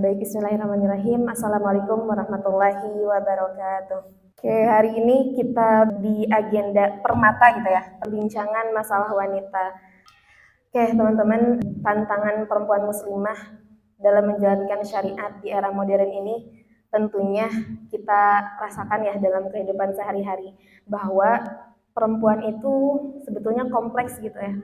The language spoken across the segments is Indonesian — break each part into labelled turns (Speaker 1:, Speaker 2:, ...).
Speaker 1: Baik, bismillahirrahmanirrahim. Assalamualaikum warahmatullahi wabarakatuh. Oke, hari ini kita di agenda permata gitu ya, perbincangan masalah wanita. Oke, teman-teman, tantangan perempuan muslimah dalam menjalankan syariat di era modern ini tentunya kita rasakan ya dalam kehidupan sehari-hari, bahwa perempuan itu sebetulnya kompleks gitu ya.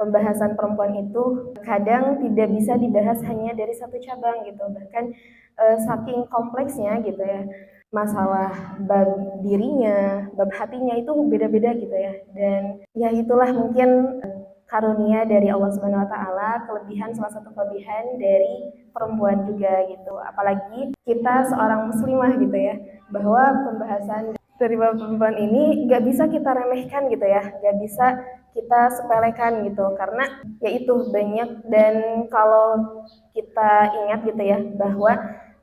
Speaker 1: Pembahasan perempuan itu kadang tidak bisa dibahas hanya dari satu cabang gitu, bahkan saking kompleksnya gitu ya, masalah bab dirinya, bab hatinya itu beda-beda gitu ya. Dan ya itulah mungkin karunia dari Allah Subhanahu wa taala, kelebihan, salah satu kelebihan dari perempuan juga gitu. Apalagi kita seorang muslimah gitu ya, bahwa pembahasan dari perempuan ini gak bisa kita remehkan gitu ya, gak bisa kita sepelekan gitu, karena yaitu banyak. Dan kalau kita ingat gitu ya, bahwa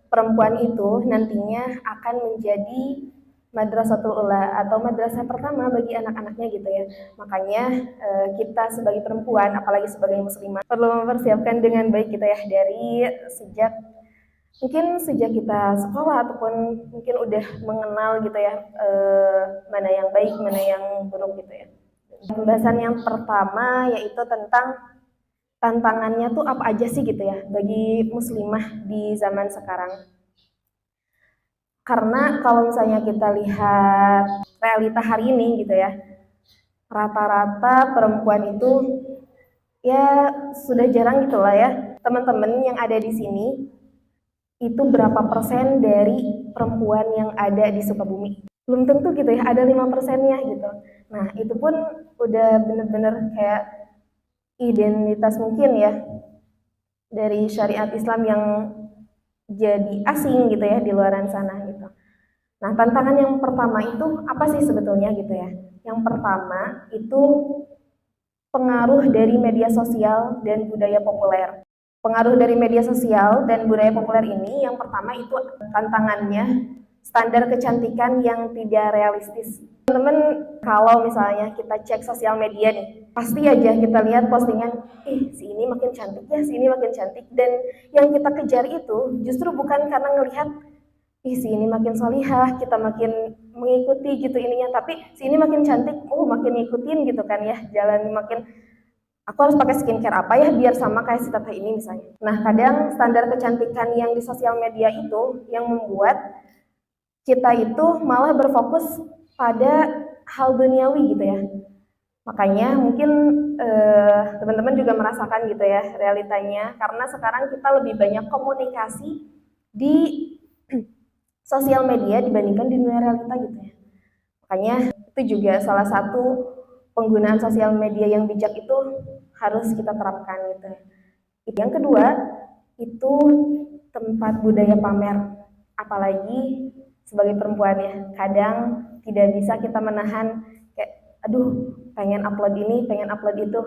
Speaker 1: perempuan itu nantinya akan menjadi madrasatul ula atau madrasah pertama bagi anak-anaknya gitu ya. Makanya kita sebagai perempuan, apalagi sebagai muslimah, perlu mempersiapkan dengan baik gitu ya, dari sejak kita sekolah ataupun mungkin udah mengenal gitu ya, mana yang baik, mana yang buruk gitu ya. Pembahasan yang pertama yaitu tentang tantangannya tuh apa aja sih gitu ya bagi muslimah di zaman sekarang. Karena kalau misalnya kita lihat realita hari ini gitu ya, rata-rata perempuan itu ya sudah jarang gitu lah ya. Teman-teman yang ada di sini itu berapa persen dari perempuan yang ada di Sukabumi? Belum tentu gitu ya, ada 5%-nya gitu. Nah, itu pun udah bener-bener kayak identitas mungkin ya dari syariat Islam yang jadi asing gitu ya di luaran sana gitu. Nah, tantangan yang pertama itu apa sih sebetulnya gitu ya? Yang pertama itu pengaruh dari media sosial dan budaya populer. Pengaruh dari media sosial dan budaya populer ini yang pertama itu tantangannya standar kecantikan yang tidak realistis. Teman-teman, kalau misalnya kita cek sosial media nih, pasti aja kita lihat postingan, si ini makin cantik ya, si ini makin cantik. Dan yang kita kejar itu justru bukan karena ngelihat si ini makin solihah, kita makin mengikuti gitu ininya, tapi si ini makin cantik, makin ngikutin gitu kan ya, jalan makin aku harus pakai skincare apa ya biar sama kayak si teteh ini misalnya. Nah, kadang standar kecantikan yang di sosial media itu yang membuat kita itu malah berfokus pada hal duniawi gitu ya. Makanya mungkin teman-teman juga merasakan gitu ya realitanya, karena sekarang kita lebih banyak komunikasi di sosial media dibandingkan di dunia realita gitu ya. Makanya itu juga salah satu penggunaan sosial media yang bijak itu harus kita terapkan gitu. Yang kedua itu tempat budaya pamer, apalagi sebagai perempuan ya, kadang tidak bisa kita menahan kayak aduh pengen upload ini, pengen upload itu,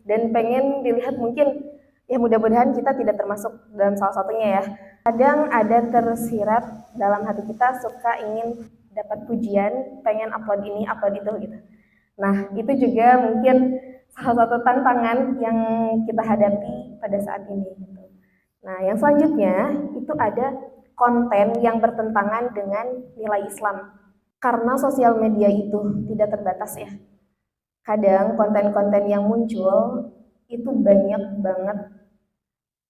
Speaker 1: dan pengen dilihat mungkin ya, mudah-mudahan kita tidak termasuk dalam salah satunya ya. Kadang ada tersirat dalam hati kita suka ingin dapat pujian, pengen upload ini, upload itu gitu. Nah, itu juga mungkin salah satu tantangan yang kita hadapi pada saat ini. Gitu. Nah, yang selanjutnya itu ada konten yang bertentangan dengan nilai Islam. Karena sosial media itu tidak terbatas ya. Kadang konten-konten yang muncul itu banyak banget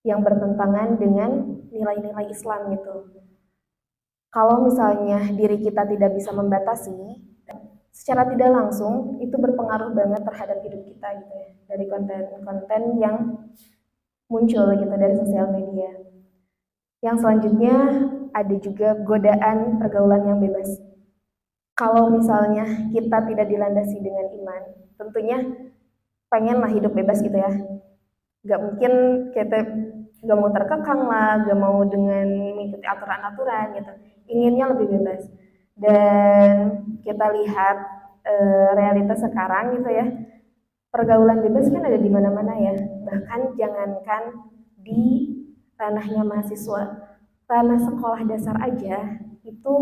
Speaker 1: yang bertentangan dengan nilai-nilai Islam gitu. Kalau misalnya diri kita tidak bisa membatasi, secara tidak langsung itu berpengaruh banget terhadap hidup kita gitu ya, dari konten-konten yang muncul gitu dari sosial media. Yang selanjutnya ada juga godaan pergaulan yang bebas. Kalau misalnya kita tidak dilandasi dengan iman, tentunya pengenlah hidup bebas gitu ya. Gak mungkin kita gak mau terkekang lah, gak mau dengan mengikuti aturan-aturan gitu. Inginnya lebih bebas. Dan kita lihat realitas sekarang gitu ya, pergaulan bebas kan ada di mana-mana ya. Bahkan jangankan di ranahnya mahasiswa, ranah sekolah dasar aja itu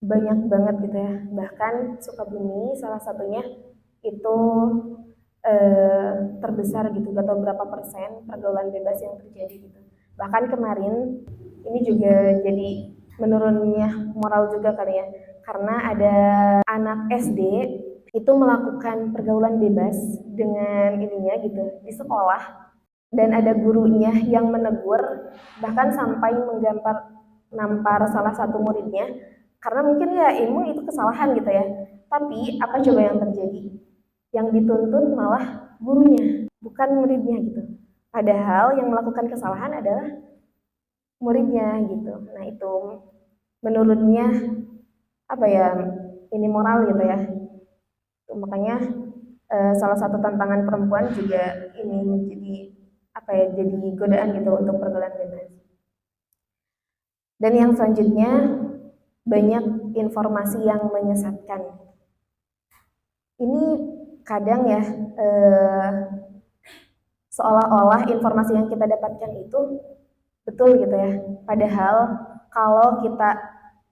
Speaker 1: banyak banget gitu ya. Bahkan Sukabumi salah satunya itu terbesar gitu, atau berapa persen pergaulan bebas yang terjadi gitu. Bahkan kemarin ini juga jadi menurunnya moral juga kali ya, karena ada anak SD itu melakukan pergaulan bebas dengan ininya gitu di sekolah, dan ada gurunya yang menegur, bahkan sampai nampar salah satu muridnya karena mungkin ya emang itu kesalahan gitu ya. Tapi apa coba yang terjadi? Yang dituntut malah gurunya, bukan muridnya gitu. Padahal yang melakukan kesalahan adalah muridnya gitu. Nah itu menurutnya apa ya, ini moral gitu ya. Makanya salah satu tantangan perempuan juga ini menjadi apa ya, jadi godaan gitu untuk pergaulan bebas. Dan yang selanjutnya, banyak informasi yang menyesatkan. Ini kadang ya seolah-olah informasi yang kita dapatkan itu betul gitu ya. Padahal kalau kita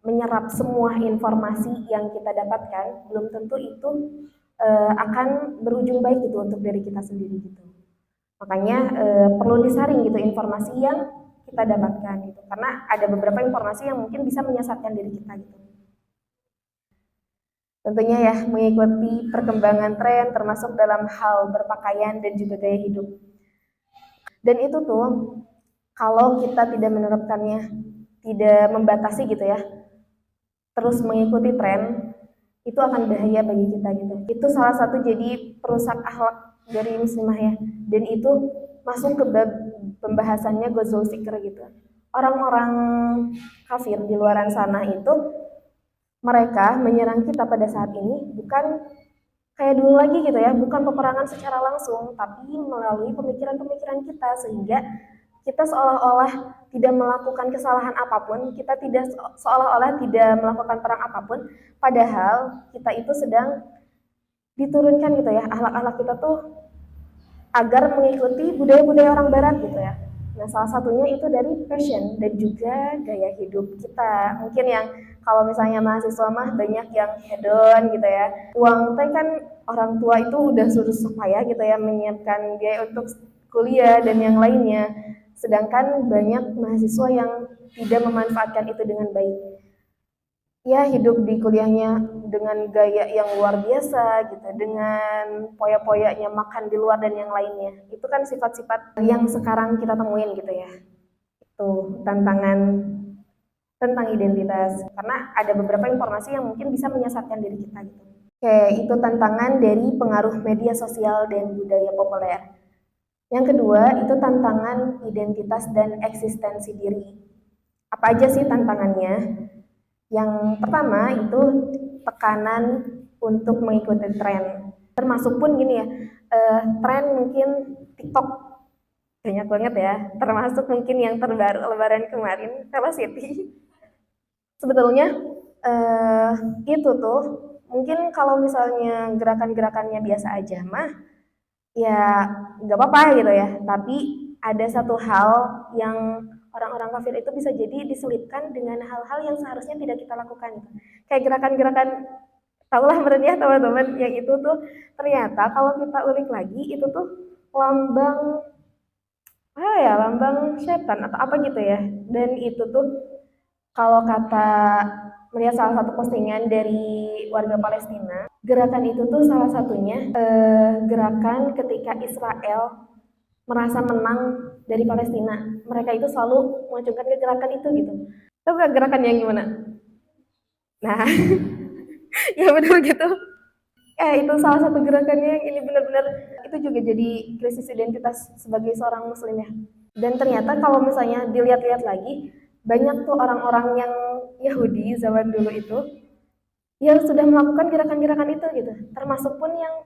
Speaker 1: menyerap semua informasi yang kita dapatkan, belum tentu itu akan berujung baik gitu untuk diri kita sendiri gitu. Makanya perlu disaring gitu informasi yang kita dapatkan gitu. Karena ada beberapa informasi yang mungkin bisa menyesatkan diri kita gitu. Tentunya ya mengikuti perkembangan tren termasuk dalam hal berpakaian dan juga gaya hidup. Dan itu tuh kalau kita tidak menerapkannya, tidak membatasi gitu ya, terus mengikuti tren, itu akan bahaya bagi kita gitu. Itu salah satu jadi perusak akhlak dari muslimah ya. Dan itu masuk ke bab pembahasannya Ghazul Fikr gitu. Orang-orang kafir di luaran sana itu mereka menyerang kita pada saat ini bukan kayak dulu lagi gitu ya, bukan peperangan secara langsung, tapi melalui pemikiran-pemikiran kita, sehingga kita seolah-olah tidak melakukan kesalahan apapun, kita tidak seolah-olah tidak melakukan perang apapun, padahal kita itu sedang diturunkan gitu ya, akhlak-akhlak kita tuh agar mengikuti budaya-budaya orang barat gitu ya. Nah, salah satunya itu dari fashion dan juga gaya hidup kita. Mungkin yang kalau misalnya mahasiswa mah banyak yang hedon gitu ya. Uang teh kan orang tua itu udah suruh supaya gitu ya menyiapkan biaya untuk kuliah dan yang lainnya. Sedangkan banyak mahasiswa yang tidak memanfaatkan itu dengan baik. Ya hidup di kuliahnya dengan gaya yang luar biasa gitu, dengan poya-poyanya makan di luar dan yang lainnya. Itu kan sifat-sifat yang sekarang kita temuin gitu ya. Itu tantangan tentang identitas, karena ada beberapa informasi yang mungkin bisa menyesatkan diri kita gitu. Oke, itu tantangan dari pengaruh media sosial dan budaya populer. Yang kedua, itu tantangan identitas dan eksistensi diri. Apa aja sih tantangannya? Yang pertama itu tekanan untuk mengikuti tren. Termasuk pun gini ya, tren mungkin TikTok banyak banget ya. Termasuk mungkin yang terbaru Lebaran kemarin, Velocity. Sebetulnya itu tuh mungkin kalau misalnya gerakan-gerakannya biasa aja mah ya nggak apa-apa gitu ya. Tapi ada satu hal yang orang-orang kafir itu bisa jadi diselipkan dengan hal-hal yang seharusnya tidak kita lakukan gitu. Kayak gerakan-gerakan, tahulah merenya teman-teman, yang itu tuh ternyata kalau kita ulik lagi itu tuh lambang apa ya, lambang setan atau apa gitu ya. Dan itu tuh kalau kata melihat salah satu postingan dari warga Palestina, gerakan itu tuh salah satunya gerakan ketika Israel merasa menang dari Palestina. Mereka itu selalu mengajukan ke gerakan itu gitu. Tahu gak gerakan yang gimana? Nah, ya benar gitu. Itu salah satu gerakannya yang ini benar-benar itu juga jadi krisis identitas sebagai seorang muslim ya. Dan ternyata kalau misalnya dilihat-lihat lagi, banyak tuh orang-orang yang Yahudi zaman dulu itu yang sudah melakukan gerakan-gerakan itu gitu. Termasuk pun yang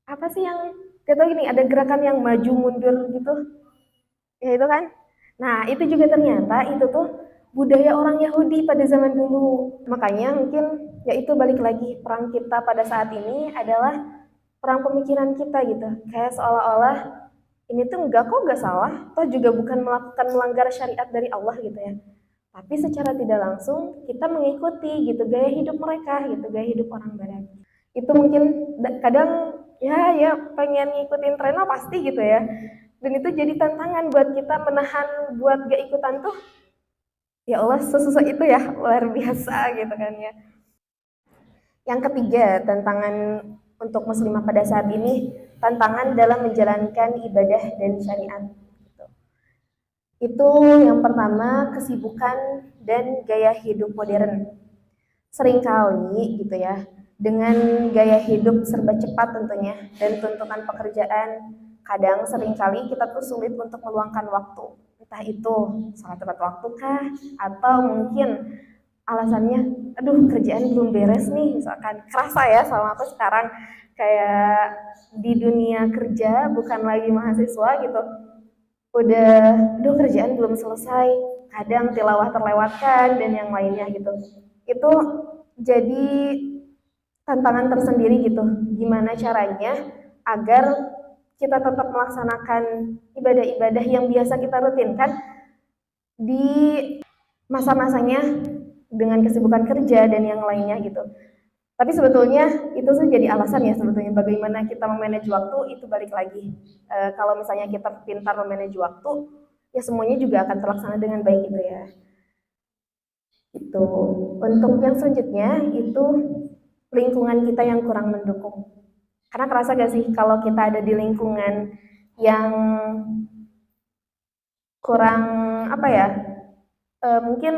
Speaker 1: apa sih yang kita gini, ada gerakan yang maju mundur gitu. Ya itu kan. Nah, itu juga ternyata itu tuh budaya orang Yahudi pada zaman dulu. Makanya mungkin ya itu balik lagi, perang kita pada saat ini adalah perang pemikiran kita gitu. Kayak seolah-olah ini tuh enggak kok, enggak salah, toh juga bukan melakukan melanggar syariat dari Allah gitu ya. Tapi secara tidak langsung kita mengikuti gitu gaya hidup mereka gitu, gaya hidup orang barat. Itu mungkin kadang ya pengen ngikutin tren pasti gitu ya. Dan itu jadi tantangan buat kita menahan buat gak ikutan tuh. Ya Allah, sesusah itu ya, luar biasa gitu kan ya. Yang ketiga, tantangan untuk muslimah pada saat ini, tantangan dalam menjalankan ibadah dan syariat. Itu yang pertama, kesibukan dan gaya hidup modern. Seringkali gitu ya, dengan gaya hidup serba cepat tentunya dan tuntutan pekerjaan, kadang seringkali kita tuh sulit untuk meluangkan waktu. Entah itu salat tepat waktu kah, atau mungkin alasannya, aduh kerjaan belum beres nih, misalkan. Kerasa ya sama aku sekarang, kayak di dunia kerja bukan lagi mahasiswa gitu, udah aduh kerjaan belum selesai, kadang tilawah terlewatkan dan yang lainnya gitu. Itu jadi tantangan tersendiri gitu, gimana caranya agar kita tetap melaksanakan ibadah-ibadah yang biasa kita rutinkan di masa-masanya dengan kesibukan kerja dan yang lainnya gitu. Tapi sebetulnya itu tuh jadi alasan ya, sebetulnya bagaimana kita memanage waktu itu balik lagi. Kalau misalnya kita pintar memanage waktu, ya semuanya juga akan terlaksana dengan baik gitu ya. Itu. Untuk yang selanjutnya itu lingkungan kita yang kurang mendukung. Karena kerasa gak sih kalau kita ada di lingkungan yang kurang apa ya? Mungkin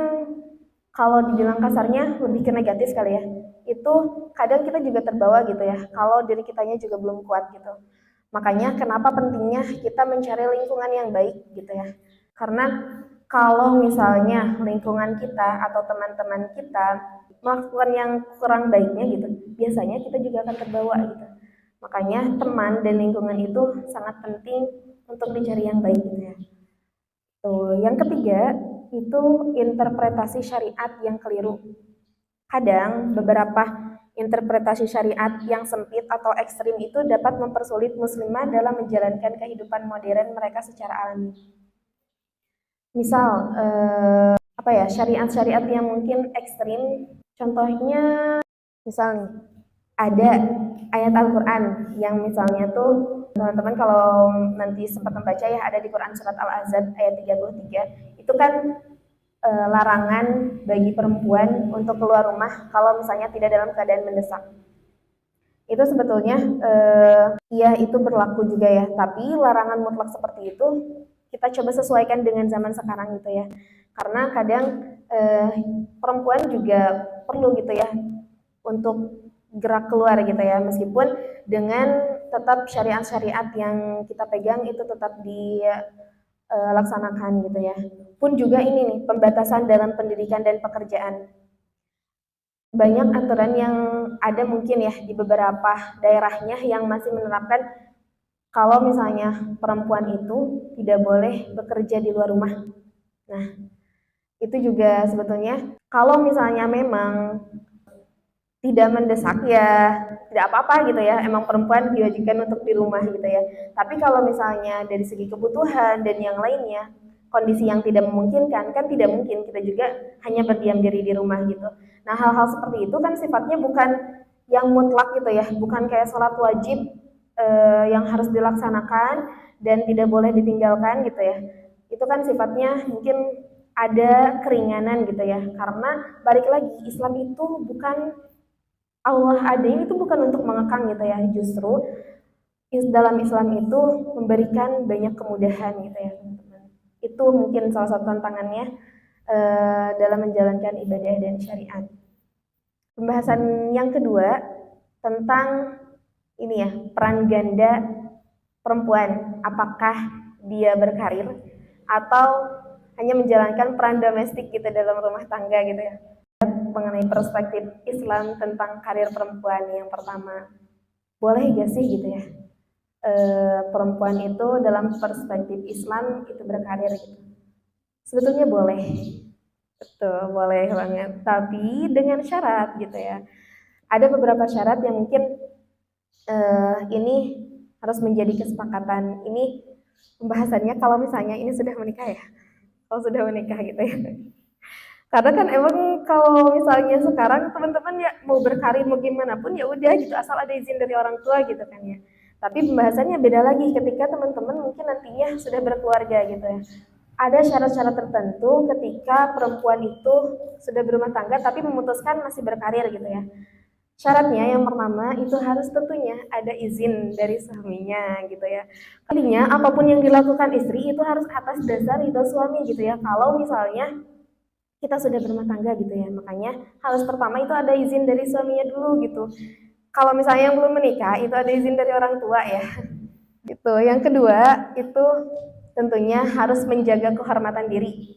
Speaker 1: kalau dibilang kasarnya lebih ke negatif kali ya. Itu kadang kita juga terbawa gitu ya, kalau diri kitanya juga belum kuat gitu. Makanya kenapa pentingnya kita mencari lingkungan yang baik gitu ya. Karena kalau misalnya lingkungan kita atau teman-teman kita melakukan yang kurang baiknya gitu, biasanya kita juga akan terbawa gitu. Makanya teman dan lingkungan itu sangat penting untuk dicari yang baik gitu ya. Tuh, yang ketiga itu interpretasi syariat yang keliru. Kadang beberapa interpretasi syariat yang sempit atau ekstrim itu dapat mempersulit muslimah dalam menjalankan kehidupan modern mereka secara alami. Misal, apa ya, syariat-syariat yang mungkin ekstrim, contohnya misal nih, ada ayat Al-Quran yang misalnya tuh teman-teman kalau nanti sempat membaca ya, ada di Quran surat Al-Ahzab ayat 33, itu kan larangan bagi perempuan untuk keluar rumah kalau misalnya tidak dalam keadaan mendesak. Itu sebetulnya ya itu berlaku juga ya, tapi larangan mutlak seperti itu kita coba sesuaikan dengan zaman sekarang gitu ya. Karena kadang perempuan juga perlu gitu ya untuk gerak keluar gitu ya, meskipun dengan tetap syariat-syariat yang kita pegang itu tetap dilaksanakan gitu ya. Pun juga ini nih, pembatasan dalam pendidikan dan pekerjaan. Banyak aturan yang ada mungkin ya di beberapa daerahnya yang masih menerapkan kalau misalnya perempuan itu tidak boleh bekerja di luar rumah. Nah, itu juga sebetulnya kalau misalnya memang tidak mendesak ya tidak apa-apa gitu ya, emang perempuan diwajibkan untuk di rumah gitu ya. Tapi kalau misalnya dari segi kebutuhan dan yang lainnya, kondisi yang tidak memungkinkan, kan tidak mungkin kita juga hanya berdiam diri di rumah gitu. Nah, hal-hal seperti itu kan sifatnya bukan yang mutlak gitu ya, bukan kayak sholat wajib yang harus dilaksanakan dan tidak boleh ditinggalkan gitu ya. Itu kan sifatnya mungkin ada keringanan gitu ya, karena balik lagi Islam itu bukan Allah adanya itu bukan untuk mengekang gitu ya, justru dalam Islam itu memberikan banyak kemudahan gitu ya teman-teman. Itu mungkin salah satu tantangannya dalam menjalankan ibadah dan syariat. Pembahasan yang kedua tentang ini ya, peran ganda perempuan, apakah dia berkarir atau hanya menjalankan peran domestik gitu dalam rumah tangga gitu ya. Mengenai perspektif Islam tentang karir perempuan, yang pertama, boleh gak sih gitu ya perempuan itu dalam perspektif Islam itu berkarir gitu? Sebetulnya boleh, betul boleh banget, tapi dengan syarat gitu ya. Ada beberapa syarat yang mungkin ini harus menjadi kesepakatan. Ini pembahasannya kalau misalnya ini sudah menikah ya, kalau sudah menikah gitu ya. Karena kan emang kalau misalnya sekarang teman-teman ya mau berkarir mau gimana pun ya udah gitu, asal ada izin dari orang tua gitu kan ya. Tapi pembahasannya beda lagi ketika teman-teman mungkin nantinya sudah berkeluarga gitu ya. Ada syarat-syarat tertentu ketika perempuan itu sudah berumah tangga tapi memutuskan masih berkarir gitu ya. Syaratnya yang pertama itu harus tentunya ada izin dari suaminya gitu ya. Artinya apapun yang dilakukan istri itu harus atas dasar ridho suami gitu ya. Kalau misalnya kita sudah berumah tangga gitu ya, makanya harus pertama itu ada izin dari suaminya dulu gitu. Kalau misalnya yang belum menikah itu ada izin dari orang tua ya. Gitu. Yang kedua itu tentunya harus menjaga kehormatan diri.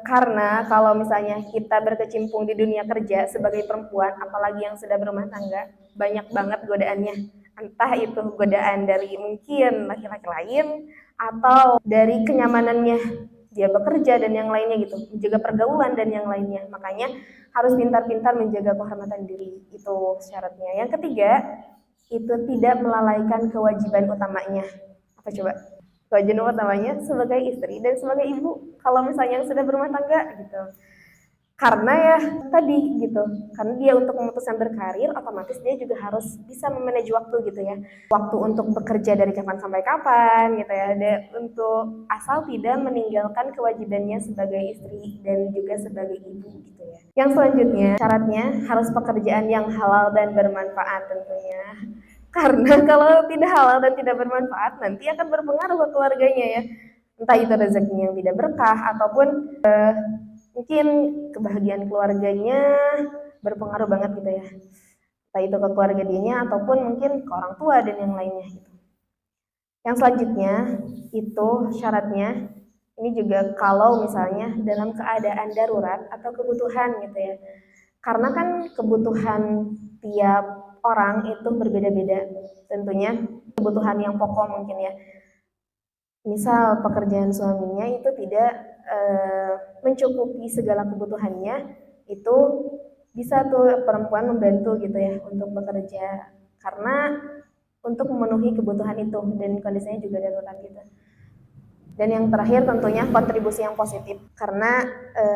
Speaker 1: Karena kalau misalnya kita berkecimpung di dunia kerja sebagai perempuan, apalagi yang sudah berumah tangga, banyak banget godaannya. Entah itu godaan dari mungkin laki-laki lain atau dari kenyamanannya dia bekerja dan yang lainnya gitu, menjaga pergaulan dan yang lainnya. Makanya harus pintar-pintar menjaga kehormatan diri, itu syaratnya. Yang ketiga, itu tidak melalaikan kewajiban utamanya. Apa coba? Kewajiban utamanya sebagai istri dan sebagai ibu kalau misalnya sudah berumah tangga gitu. Karena ya tadi gitu, karena dia untuk memutuskan berkarir, otomatis dia juga harus bisa memanage waktu gitu ya. Waktu untuk bekerja dari kapan sampai kapan gitu ya, untuk asal tidak meninggalkan kewajibannya sebagai istri dan juga sebagai ibu gitu ya. Yang selanjutnya, syaratnya harus pekerjaan yang halal dan bermanfaat tentunya. Karena kalau tidak halal dan tidak bermanfaat, nanti akan berpengaruh ke keluarganya ya. Entah itu rezekinya yang tidak berkah ataupun mungkin kebahagiaan keluarganya berpengaruh banget gitu ya. Entah itu ke keluarga dianya ataupun mungkin ke orang tua dan yang lainnya gitu. Yang selanjutnya itu syaratnya ini juga kalau misalnya dalam keadaan darurat atau kebutuhan gitu ya. Karena kan kebutuhan tiap orang itu berbeda-beda. Tentunya kebutuhan yang pokok mungkin ya. Misal pekerjaan suaminya itu tidak mencukupi segala kebutuhannya, itu bisa tuh perempuan membantu gitu ya untuk bekerja karena untuk memenuhi kebutuhan itu dan kondisinya juga darurat gitu. Dan yang terakhir tentunya kontribusi yang positif karena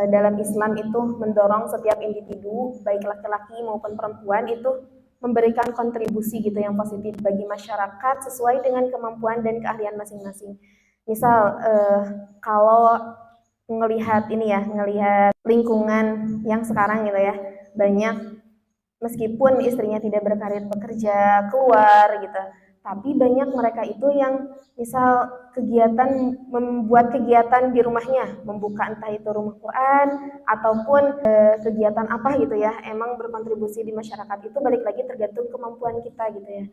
Speaker 1: dalam Islam itu mendorong setiap individu baik laki-laki maupun perempuan itu memberikan kontribusi gitu yang positif bagi masyarakat sesuai dengan kemampuan dan keahlian masing-masing. Misal kalau ngelihat ini ya, ngelihat lingkungan yang sekarang gitu ya, banyak meskipun istrinya tidak berkarir bekerja keluar gitu, tapi banyak mereka itu yang misal kegiatan membuat kegiatan di rumahnya, membuka entah itu rumah Quran ataupun kegiatan apa gitu ya, emang berkontribusi di masyarakat itu balik lagi tergantung kemampuan kita gitu ya.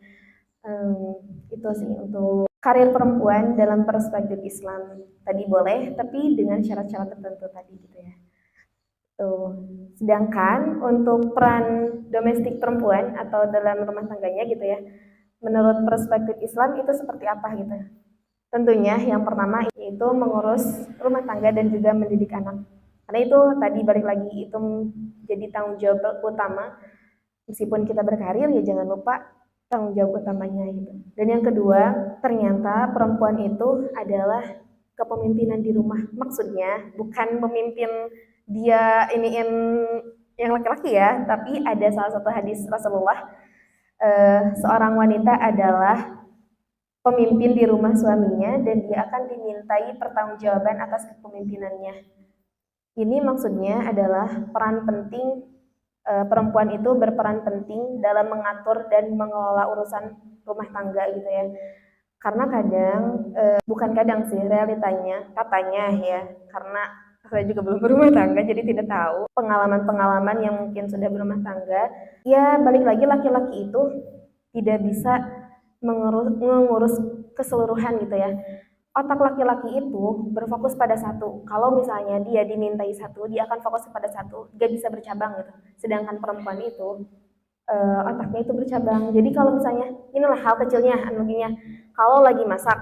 Speaker 1: Itu sih untuk karir perempuan dalam perspektif Islam tadi boleh, tapi dengan syarat-syarat tertentu tadi gitu ya. Tuh. Sedangkan untuk peran domestik perempuan atau dalam rumah tangganya gitu ya, menurut perspektif Islam itu seperti apa gitu? Tentunya yang pertama itu mengurus rumah tangga dan juga mendidik anak. Karena itu tadi balik lagi itu jadi tanggung jawab utama. Meskipun kita berkarir ya jangan lupa tanggung jawab utamanya gitu. Dan yang kedua, ternyata perempuan itu adalah kepemimpinan di rumah. Maksudnya bukan pemimpin dia iniin yang laki-laki ya, tapi ada salah satu hadis Rasulullah, seorang wanita adalah pemimpin di rumah suaminya dan dia akan dimintai pertanggungjawaban atas kepemimpinannya. Ini maksudnya adalah peran penting perempuan itu berperan penting dalam mengatur dan mengelola urusan rumah tangga gitu ya. Karena kadang, bukan kadang sih, realitanya, katanya ya, karena saya juga belum berumah tangga jadi tidak tahu pengalaman-pengalaman yang mungkin sudah berumah tangga, ya balik lagi laki-laki itu tidak bisa mengurus keseluruhan gitu ya. Otak laki-laki itu berfokus pada satu. Kalau misalnya dia dimintai satu, dia akan fokus pada satu, gak bisa bercabang gitu. Sedangkan perempuan itu otaknya itu bercabang. Jadi kalau misalnya inilah hal kecilnya, analoginya, kalau lagi masak,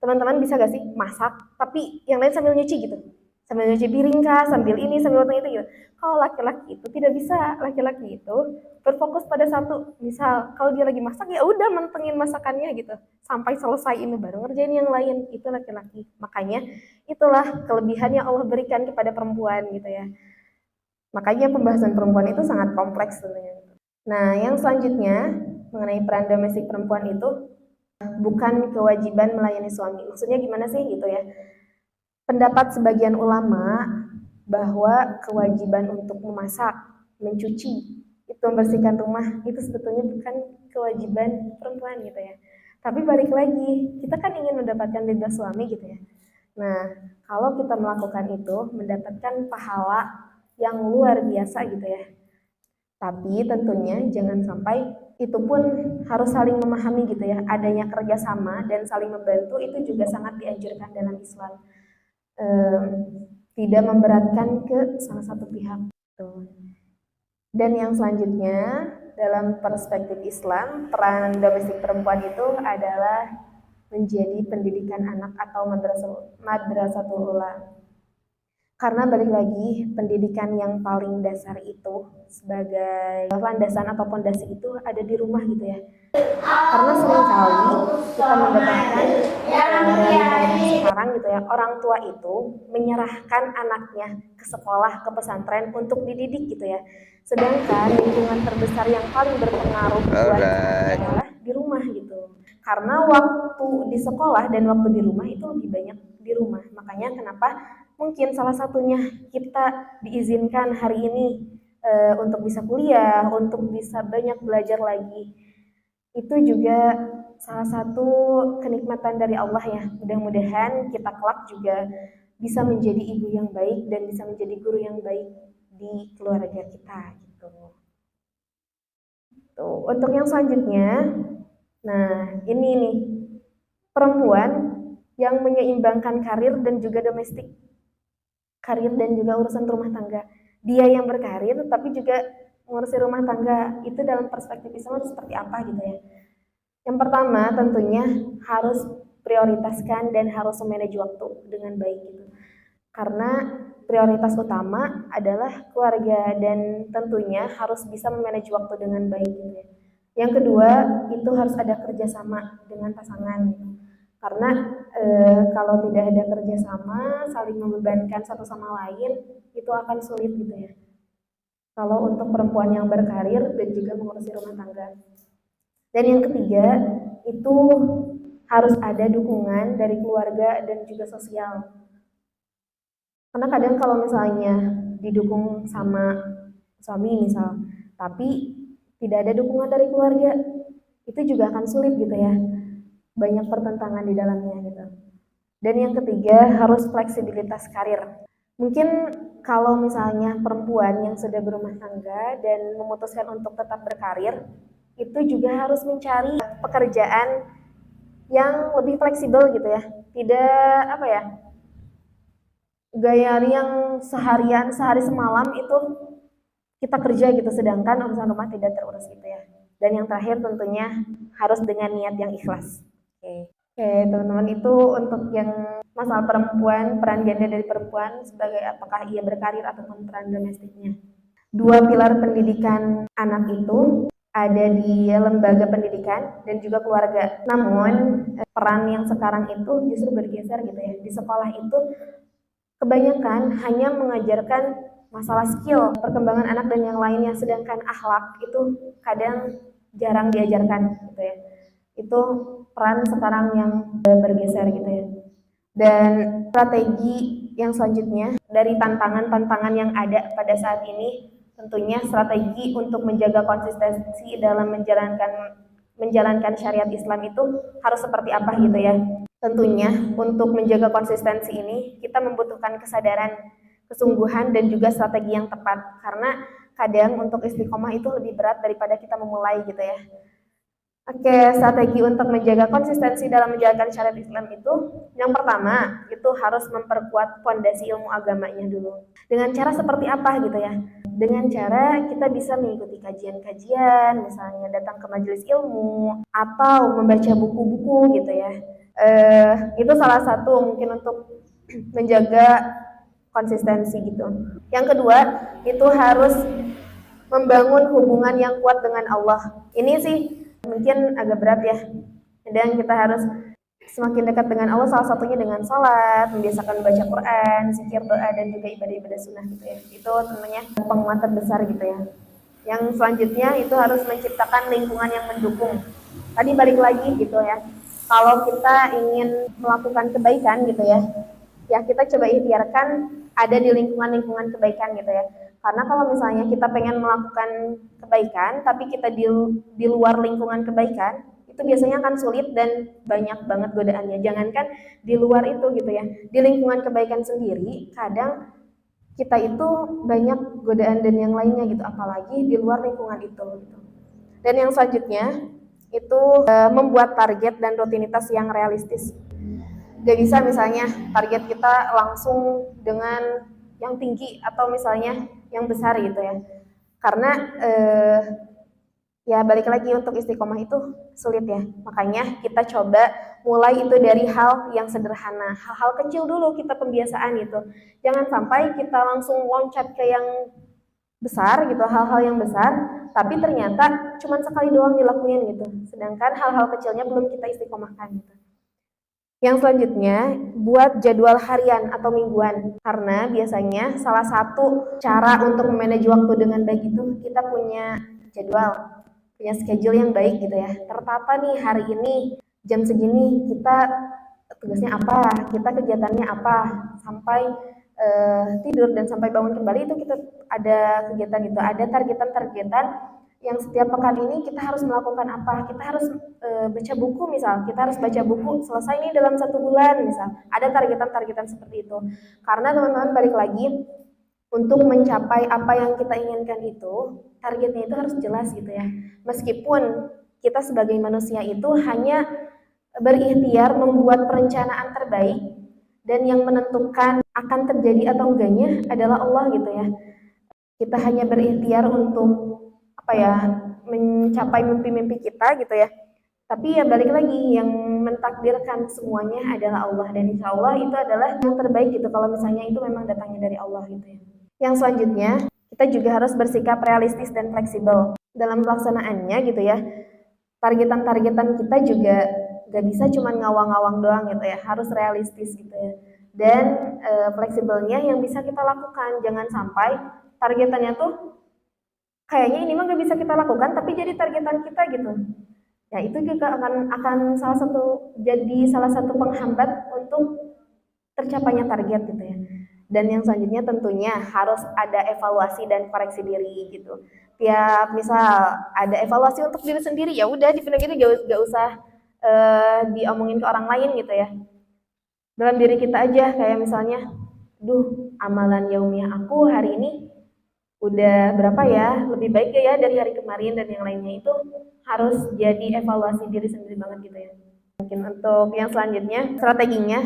Speaker 1: teman-teman bisa gak sih masak, tapi yang lain sambil nyuci gitu, sambil nyuci piring kah, sambil ini, sambil itu gitu. Kalau laki-laki itu tidak bisa, laki-laki itu berfokus pada satu. Misal kalau dia lagi masak ya udah mentengin masakannya gitu sampai selesai ini baru ngerjain yang lain. Itu laki-laki. Makanya itulah kelebihan yang Allah berikan kepada perempuan gitu ya. Makanya pembahasan perempuan itu sangat kompleks tentunya. Nah, yang selanjutnya mengenai peran domestik perempuan itu bukan kewajiban melayani suami. Maksudnya gimana sih gitu ya? Pendapat sebagian ulama bahwa kewajiban untuk memasak, mencuci, itu membersihkan rumah itu sebetulnya bukan kewajiban perempuan gitu ya. Tapi balik lagi, kita kan ingin mendapatkan ridha suami gitu ya. Nah, kalau kita melakukan itu mendapatkan pahala yang luar biasa gitu ya. Tapi tentunya jangan sampai itu pun harus saling memahami gitu ya. Adanya kerjasama dan saling membantu itu juga sangat dianjurkan dalam Islam. Ehm, Tidak memberatkan ke salah satu pihak. Tuh. Dan yang selanjutnya dalam perspektif Islam, peran domestik perempuan itu adalah menjadi pendidikan anak atau madrasatul ula. Karena balik lagi, pendidikan yang paling dasar itu sebagai landasan atau pondasi itu ada di rumah gitu ya. Karena seringkali kita mendapatkan realita yang sekarang gitu ya, orang tua itu menyerahkan anaknya ke sekolah, ke pesantren untuk dididik gitu ya. Sedangkan lingkungan terbesar yang paling berpengaruh buat adalah di rumah gitu. Karena waktu di sekolah dan waktu di rumah itu lebih banyak di rumah. Makanya kenapa mungkin salah satunya kita diizinkan hari ini untuk bisa kuliah, untuk bisa banyak belajar lagi. Itu juga salah satu kenikmatan dari Allah ya. Mudah-mudahan kita kelak juga bisa menjadi ibu yang baik dan bisa menjadi guru yang baik di keluarga kita gitu. Tuh, untuk yang selanjutnya, nah ini nih perempuan yang menyeimbangkan karir dan juga domestik, karir dan juga urusan rumah tangga. Dia yang berkarir tapi juga mengurusi rumah tangga, itu dalam perspektif Islam seperti apa gitu ya. Yang pertama tentunya harus prioritaskan dan harus memanage waktu dengan baik gitu. Karena prioritas utama adalah keluarga dan tentunya harus bisa memanage waktu dengan baik gitu ya. Yang kedua itu harus ada kerjasama dengan pasangan gitu. Karena kalau tidak ada kerjasama, saling membebankan satu sama lain, itu akan sulit gitu ya. Kalau untuk perempuan yang berkarir dan juga mengurusi rumah tangga. Dan yang ketiga, itu harus ada dukungan dari keluarga dan juga sosial. Karena kadang kalau misalnya didukung sama suami misal, tapi tidak ada dukungan dari keluarga, itu juga akan sulit gitu ya. Banyak pertentangan di dalamnya gitu. Dan yang ketiga, harus fleksibilitas karir. Mungkin kalau misalnya perempuan yang sudah berumah tangga dan memutuskan untuk tetap berkarir, itu juga harus mencari pekerjaan yang lebih fleksibel gitu ya. Tidak apa ya, gaya yang seharian, sehari semalam itu kita kerja gitu, sedangkan urusan rumah tidak terurus gitu ya. Dan yang terakhir tentunya harus dengan niat yang ikhlas. Oke, teman-teman, itu untuk yang masalah perempuan, peran ganda dari perempuan sebagai apakah ia berkarir ataupun peran domestiknya. Dua pilar pendidikan anak itu ada di lembaga pendidikan dan juga keluarga. Namun peran yang sekarang itu justru bergeser gitu ya. Di sekolah itu kebanyakan hanya mengajarkan masalah skill, perkembangan anak dan yang lainnya, sedangkan akhlak itu kadang jarang diajarkan gitu ya. Itu peran sekarang yang bergeser gitu ya. Dan strategi yang selanjutnya dari tantangan-tantangan yang ada pada saat ini, tentunya strategi untuk menjaga konsistensi dalam menjalankan syariat Islam itu harus seperti apa gitu ya. Tentunya untuk menjaga konsistensi ini kita membutuhkan kesadaran, kesungguhan dan juga strategi yang tepat, karena kadang untuk istiqomah itu lebih berat daripada kita memulai gitu ya. Oke, strategi untuk menjaga konsistensi dalam menjalankan syariat Islam itu, yang pertama itu harus memperkuat fondasi ilmu agamanya dulu. Dengan cara seperti apa gitu ya? Dengan cara kita bisa mengikuti kajian-kajian, misalnya datang ke majelis ilmu atau membaca buku-buku gitu ya. Itu salah satu mungkin untuk menjaga konsistensi gitu. Yang kedua itu harus membangun hubungan yang kuat dengan Allah. Ini sih mungkin agak berat ya. Dan kita harus semakin dekat dengan Allah, salah satunya dengan sholat, membiasakan membaca Quran, zikir, doa, dan juga ibadah-ibadah sunnah gitu ya. Itu tentunya penguat terbesar gitu ya. Yang selanjutnya itu harus menciptakan lingkungan yang mendukung. Tadi balik lagi gitu ya. Kalau kita ingin melakukan kebaikan gitu ya, ya kita coba ikhtiarkan ada di lingkungan-lingkungan kebaikan gitu ya. Karena kalau misalnya kita pengen melakukan kebaikan, tapi kita di luar lingkungan kebaikan, itu biasanya akan sulit dan banyak banget godaannya. Jangankan di luar itu gitu ya, di lingkungan kebaikan sendiri, kadang kita itu banyak godaan dan yang lainnya gitu, apalagi di luar lingkungan itu. Gitu. Dan yang selanjutnya itu membuat target dan rutinitas yang realistis. Gak bisa misalnya target kita langsung dengan yang tinggi atau misalnya yang besar gitu ya. Karena ya balik lagi untuk istiqomah itu sulit ya. Makanya kita coba mulai itu dari hal yang sederhana, hal-hal kecil dulu kita pembiasaan gitu. Jangan sampai kita langsung loncat ke yang besar gitu, hal-hal yang besar, tapi ternyata cuma sekali doang dilakuin gitu. Sedangkan hal-hal kecilnya belum kita istiqomahkan gitu. Yang selanjutnya, buat jadwal harian atau mingguan. Karena biasanya salah satu cara untuk memanage waktu dengan baik itu kita punya jadwal, punya schedule yang baik gitu ya. Tertata nih hari ini jam segini kita tugasnya apa, kita kegiatannya apa, sampai tidur dan sampai bangun kembali itu kita ada kegiatan itu, ada targetan-targetan yang setiap pekan ini kita harus melakukan apa, kita harus baca buku misal, kita harus baca buku selesai ini dalam 1 bulan misal, ada targetan-targetan seperti itu. Karena teman-teman balik lagi, untuk mencapai apa yang kita inginkan itu, targetnya itu harus jelas gitu ya. Meskipun kita sebagai manusia itu hanya berikhtiar membuat perencanaan terbaik, dan yang menentukan akan terjadi atau enggaknya adalah Allah gitu ya. Kita hanya berikhtiar untuk apa ya, mencapai mimpi-mimpi kita gitu ya. Tapi ya balik lagi, yang mentakdirkan semuanya adalah Allah, dan insya Allah itu adalah yang terbaik gitu kalau misalnya itu memang datangnya dari Allah gitu ya. Yang selanjutnya, kita juga harus bersikap realistis dan fleksibel dalam pelaksanaannya gitu ya. Targetan-targetan kita juga gak bisa cuma ngawang-ngawang doang gitu ya, harus realistis gitu ya. Dan fleksibelnya yang bisa kita lakukan, jangan sampai targetannya tuh kayaknya ini mah gak bisa kita lakukan tapi jadi targetan kita gitu. Ya itu juga akan jadi salah satu penghambat untuk tercapainya target gitu ya. Dan yang selanjutnya tentunya harus ada evaluasi dan koreksi diri gitu. Tiap misal ada evaluasi untuk diri sendiri, ya udah di video ini gak usah diomongin ke orang lain gitu ya. Dalam diri kita aja, kayak misalnya, duh amalan yaumiyah aku hari ini udah berapa ya, lebih baik ya dari hari kemarin, dan yang lainnya itu harus jadi evaluasi diri sendiri banget gitu ya. Mungkin untuk yang selanjutnya, strateginya,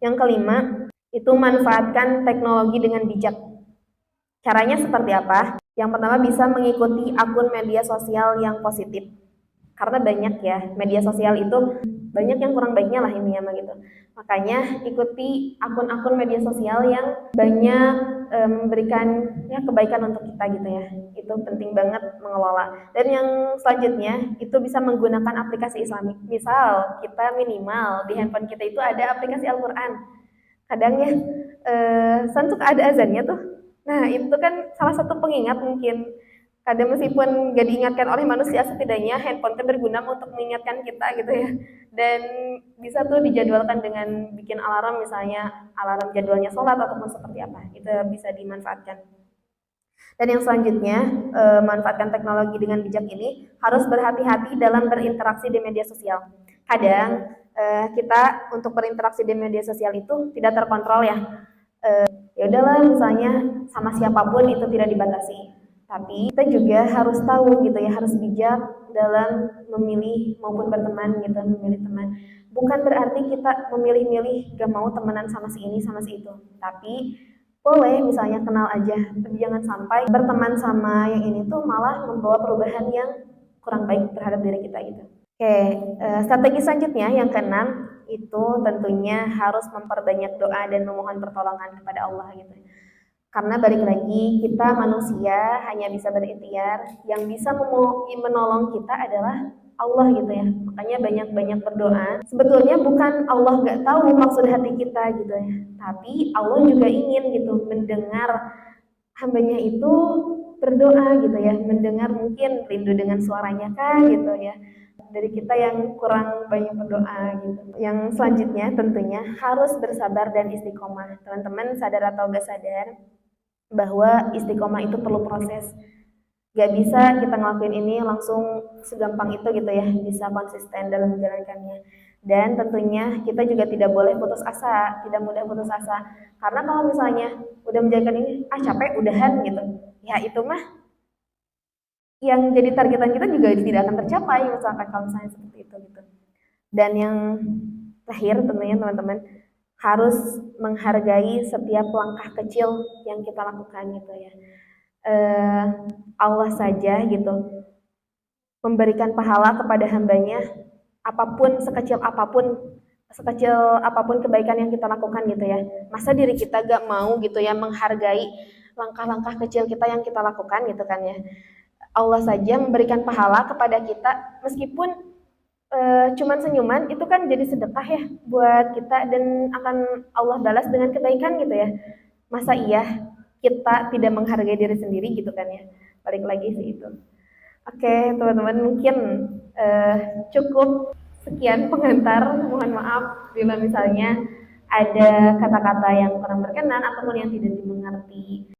Speaker 1: yang kelima, itu manfaatkan teknologi dengan bijak. Caranya seperti apa? Yang pertama, bisa mengikuti akun media sosial yang positif. Karena banyak ya, media sosial itu banyak yang kurang baiknya lah intinya gitu. Makanya ikuti akun-akun media sosial yang banyak memberikan ya kebaikan untuk kita gitu ya. Itu penting banget mengelola. Dan yang selanjutnya itu bisa menggunakan aplikasi Islami. Misal kita minimal di handphone kita itu ada aplikasi Al-Qur'an. Kadang ya santuk ada azannya tuh. Nah, itu kan salah satu pengingat mungkin. Kadang meskipun gak diingatkan oleh manusia, setidaknya handphone itu berguna untuk mengingatkan kita gitu ya. Dan bisa tuh dijadwalkan dengan bikin alarm, misalnya alarm jadwalnya sholat ataupun seperti apa. Itu bisa dimanfaatkan. Dan yang selanjutnya, manfaatkan teknologi dengan bijak ini, harus berhati-hati dalam berinteraksi di media sosial. Kadang kita untuk berinteraksi di media sosial itu tidak terkontrol ya. Ya udahlah misalnya sama siapapun itu tidak dibatasi. Tapi kita juga harus tahu gitu ya, harus bijak dalam memilih maupun berteman gitu, memilih teman. Bukan berarti kita memilih-milih gak mau temenan sama si ini sama si itu. Tapi boleh misalnya kenal aja, tapi jangan sampai berteman sama yang ini tuh malah membawa perubahan yang kurang baik terhadap diri kita gitu. Oke, strategi selanjutnya yang keenam itu tentunya harus memperbanyak doa dan memohon pertolongan kepada Allah gitu. Karena balik lagi, kita manusia hanya bisa berikhtiar, yang bisa menolong kita adalah Allah gitu ya. Makanya banyak-banyak berdoa. Sebetulnya bukan Allah gak tahu maksud hati kita gitu ya, tapi Allah juga ingin gitu mendengar hambanya itu berdoa gitu ya, mendengar mungkin rindu dengan suaranya kan gitu ya. Dari kita yang kurang banyak berdoa gitu. Yang selanjutnya tentunya harus bersabar dan istiqomah. Teman-teman sadar atau gak sadar bahwa istiqomah itu perlu proses. Gak bisa kita ngelakuin ini langsung segampang itu gitu ya, bisa konsisten dalam menjalankannya. Dan tentunya kita juga tidak boleh putus asa, tidak mudah putus asa. Karena kalau misalnya udah menjalankan ini, capek, udahan gitu. Ya itu mah yang jadi targetan kita juga tidak akan tercapai misalkan kalau misalnya seperti itu gitu. Dan yang terakhir tentunya teman-teman harus menghargai setiap langkah kecil yang kita lakukan gitu ya. Eh, Allah saja gitu memberikan pahala kepada hambanya apapun sekecil apapun kebaikan yang kita lakukan gitu ya. Masa diri kita gak mau gitu ya menghargai langkah-langkah kecil kita yang kita lakukan gitu kan ya. Allah saja memberikan pahala kepada kita meskipun cuman senyuman itu kan jadi sedekah ya buat kita dan akan Allah balas dengan kebaikan gitu ya. Masa iya kita tidak menghargai diri sendiri gitu kan ya. Balik lagi sih itu. Oke, teman-teman mungkin cukup sekian pengantar. Mohon maaf bila misalnya ada kata-kata yang kurang berkenan ataupun yang tidak dimengerti.